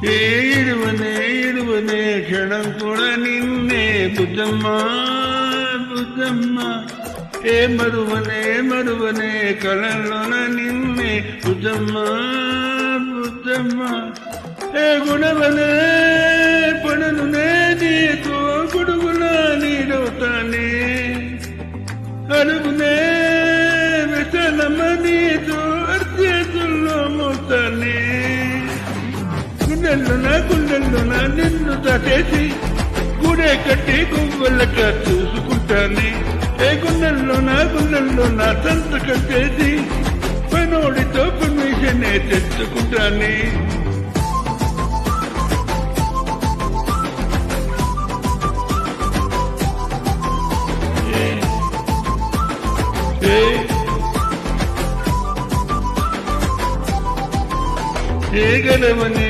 ఇడువనే క్షణం కూడా నిన్నే బుద్ధమ్మ బుద్ధమ్మ మరువనే కళల్లోన నిన్నే బుద్ధమ్మ బుద్ధమ్మ గుణవనే పడనునే నీతో గుడుగులా నీడవుతానే అడుగునే విశాలమ్మ నీతో అర్చేతుల్లో మోస్తానే గుండెల్లోన నిన్ను దాటేసి గుడే కట్టి గువ్వలక చూసుకుంటానే గుండెల్లోన సంతకం చేసి పనోడితో పర్మిషనే తెచ్చుకుంటానే గలవనే